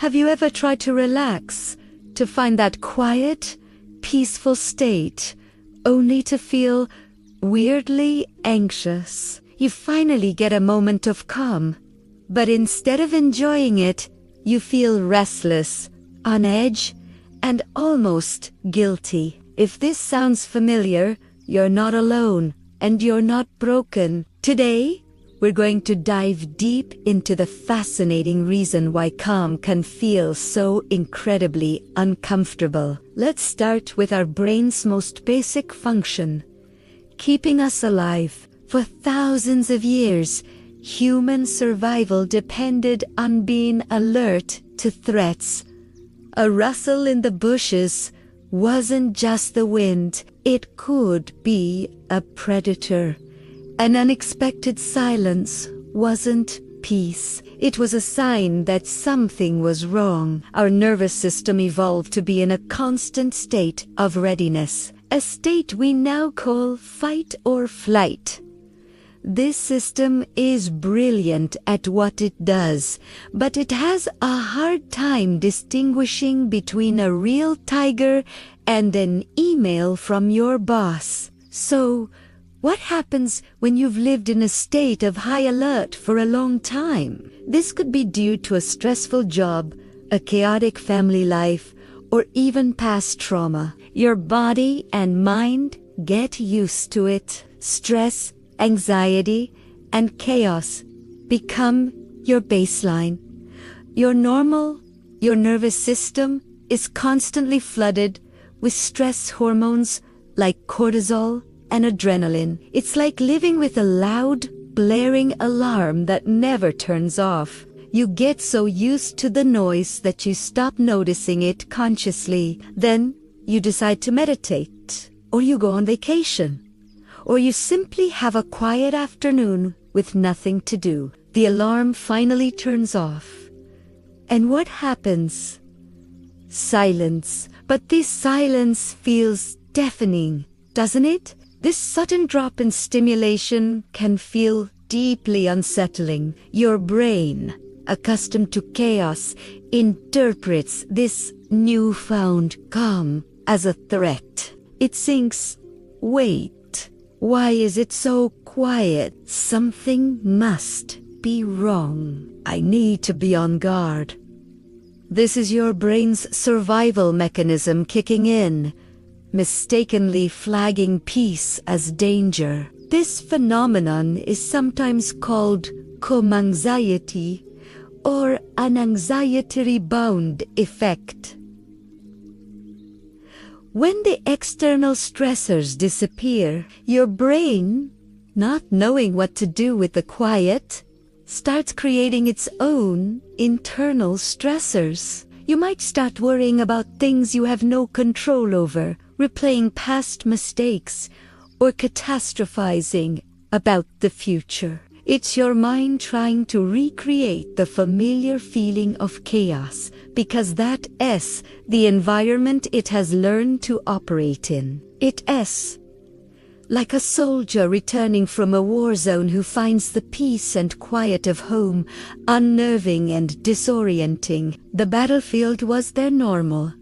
Have you ever tried to relax, to find that quiet, peaceful state, only to feel weirdly anxious? You finally get a moment of calm, but instead of enjoying it, you feel restless, on edge, and almost guilty. If this sounds familiar, you're not alone, and you're not broken. Today, we're going to dive deep into the fascinating reason why calm can feel so incredibly uncomfortable. Let's start with our brain's most basic function, keeping us alive. For thousands of years, human survival depended on being alert to threats. A rustle in the bushes wasn't just the wind, it could be a predator. An unexpected silence wasn't peace. It was a sign that something was wrong. Our nervous system evolved to be in a constant state of readiness, a state we now call fight or flight. This system is brilliant at what it does, but it has a hard time distinguishing between a real tiger and an email from your boss. So, what happens when you've lived in a state of high alert for a long time? This could be due to a stressful job, a chaotic family life, or even past trauma. Your body and mind get used to it. Stress, anxiety, and chaos become your baseline. Your nervous system is constantly flooded with stress hormones like cortisol and adrenaline. It's like living with a loud, blaring alarm that never turns off. You get so used to the noise that you stop noticing it consciously. Then you decide to meditate, or you go on vacation, or you simply have a quiet afternoon with nothing to do. The alarm finally turns off. And what happens? Silence. But this silence feels deafening, doesn't it? This sudden drop in stimulation can feel deeply unsettling. Your brain, accustomed to chaos, interprets this newfound calm as a threat. It thinks, wait, why is it so quiet? Something must be wrong. I need to be on guard. This is your brain's survival mechanism kicking in, mistakenly flagging peace as danger. This phenomenon is sometimes called calm anxiety or an anxiety rebound effect. When the external stressors disappear, your brain, not knowing what to do with the quiet, starts creating its own internal stressors. You might start worrying about things you have no control over, replaying past mistakes, or catastrophizing about the future. It's your mind trying to recreate the familiar feeling of chaos, because that is the environment it has learned to operate in. It is like a soldier returning from a war zone who finds the peace and quiet of home unnerving and disorienting. The battlefield was their normal,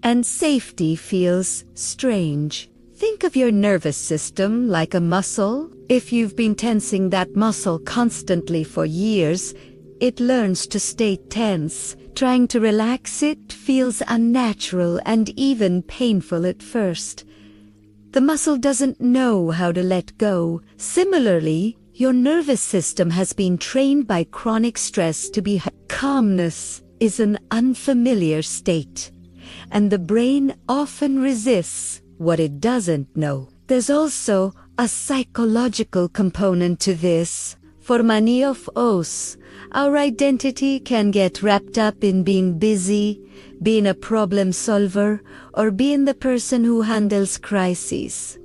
and safety feels strange. Think of your nervous system like a muscle. If you've been tensing that muscle constantly for years, it learns to stay tense. Trying to relax it feels unnatural and even painful at first. The muscle doesn't know how to let go. Similarly, your nervous system has been trained by chronic stress to be calmness is an unfamiliar state, and the brain often resists what it doesn't know. There's also a psychological component to this. For many of us, our identity can get wrapped up in being busy, being a problem solver, or being the person who handles crises.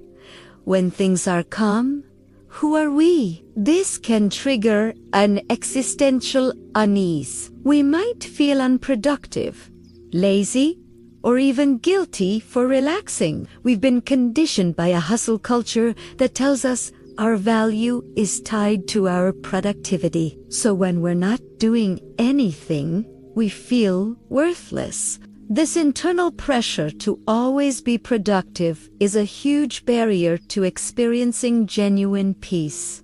When things are calm, who are we? This can trigger an existential unease. We might feel unproductive, lazy, or even guilty for relaxing. We've been conditioned by a hustle culture that tells us our value is tied to our productivity. So when we're not doing anything, we feel worthless. This internal pressure to always be productive is a huge barrier to experiencing genuine peace.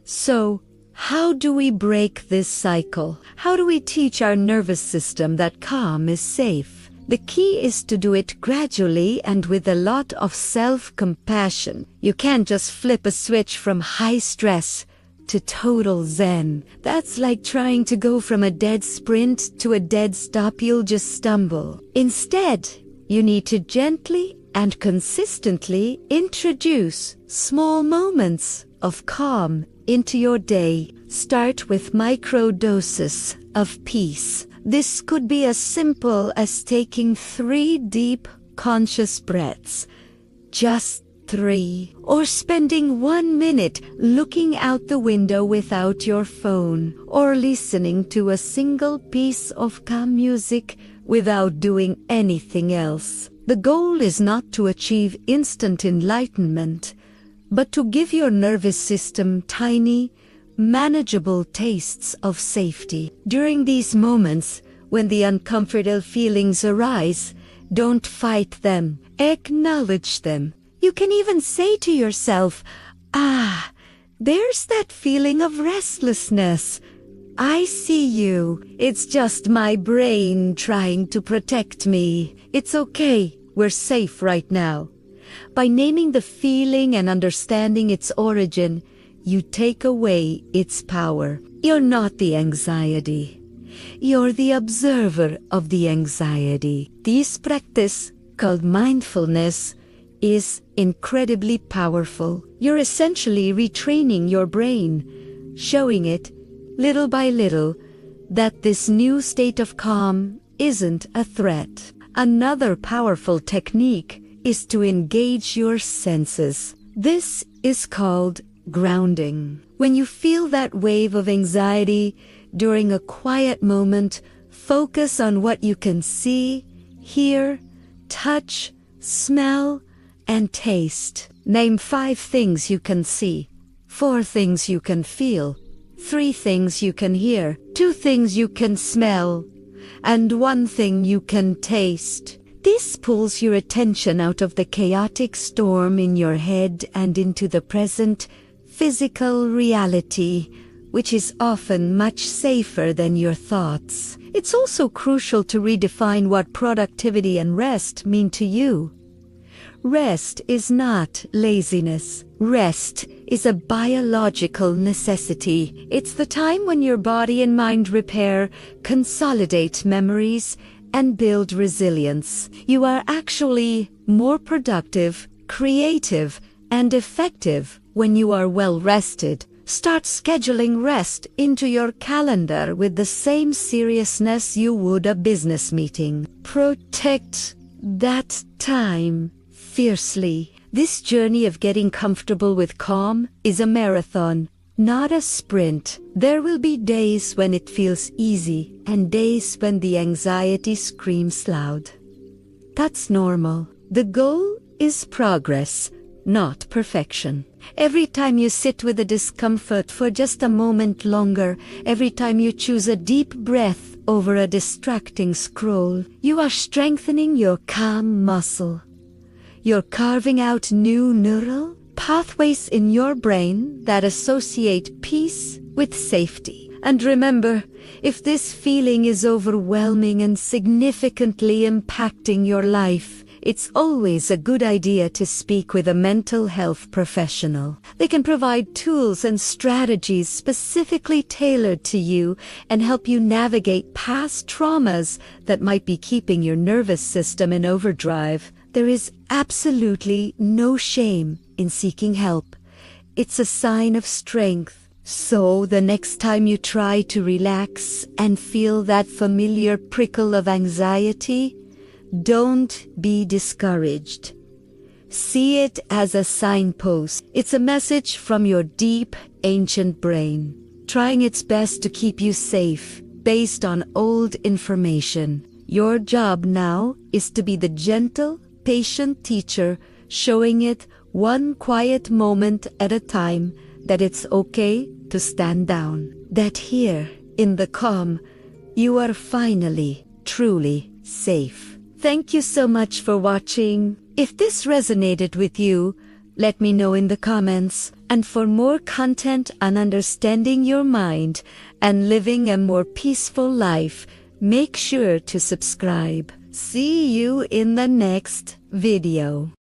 So, how do we break this cycle? How do we teach our nervous system that calm is safe? The key is to do it gradually and with a lot of self-compassion. You can't just flip a switch from high stress to total zen. That's like trying to go from a dead sprint to a dead stop. You'll just stumble. Instead, you need to gently and consistently introduce small moments of calm into your day. Start with micro doses of peace. This could be as simple as taking 3 deep, conscious breaths. Just 3. Or spending 1 minute looking out the window without your phone. Or listening to a single piece of calm music without doing anything else. The goal is not to achieve instant enlightenment, but to give your nervous system tiny, manageable tastes of safety. During these moments, when the uncomfortable feelings arise, don't fight them. Acknowledge them. You can even say to yourself, there's that feeling of restlessness. I see you. It's just my brain trying to protect me. It's okay. We're safe right now. By naming the feeling and understanding its origin, you take away its power. You're not the anxiety. You're the observer of the anxiety. This practice, called mindfulness, is incredibly powerful. You're essentially retraining your brain, showing it, little by little, that this new state of calm isn't a threat. Another powerful technique is to engage your senses. This is called grounding. When you feel that wave of anxiety during a quiet moment, focus on what you can see, hear, touch, smell, and taste. Name 5 things you can see, 4 things you can feel, 3 things you can hear, 2 things you can smell, and 1 thing you can taste. This pulls your attention out of the chaotic storm in your head and into the present physical reality, which is often much safer than your thoughts. It's also crucial to redefine what productivity and rest mean to you. Rest is not laziness. Rest is a biological necessity. It's the time when your body and mind repair, consolidate memories, and build resilience. You are actually more productive, creative, and effective when you are well rested. Start scheduling rest into your calendar with the same seriousness you would a business meeting. Protect that time fiercely. This journey of getting comfortable with calm is a marathon, not a sprint. There will be days when it feels easy and days when the anxiety screams loud. That's normal. The goal is progress, not perfection. Every time you sit with the discomfort for just a moment longer, every time you choose a deep breath over a distracting scroll, you are strengthening your calm muscle. You're carving out new neural pathways in your brain that associate peace with safety. And remember, if this feeling is overwhelming and significantly impacting your life, it's always a good idea to speak with a mental health professional. They can provide tools and strategies specifically tailored to you and help you navigate past traumas that might be keeping your nervous system in overdrive. There is absolutely no shame in seeking help. It's a sign of strength. So the next time you try to relax and feel that familiar prickle of anxiety, don't be discouraged. See it as a signpost. It's a message from your deep, ancient brain, trying its best to keep you safe based on old information. Your job now is to be the gentle, patient teacher, showing it one quiet moment at a time that it's okay to stand down. That here, in the calm, you are finally, truly safe. Thank you so much for watching. If this resonated with you, let me know in the comments. And for more content on understanding your mind and living a more peaceful life, make sure to subscribe. See you in the next video.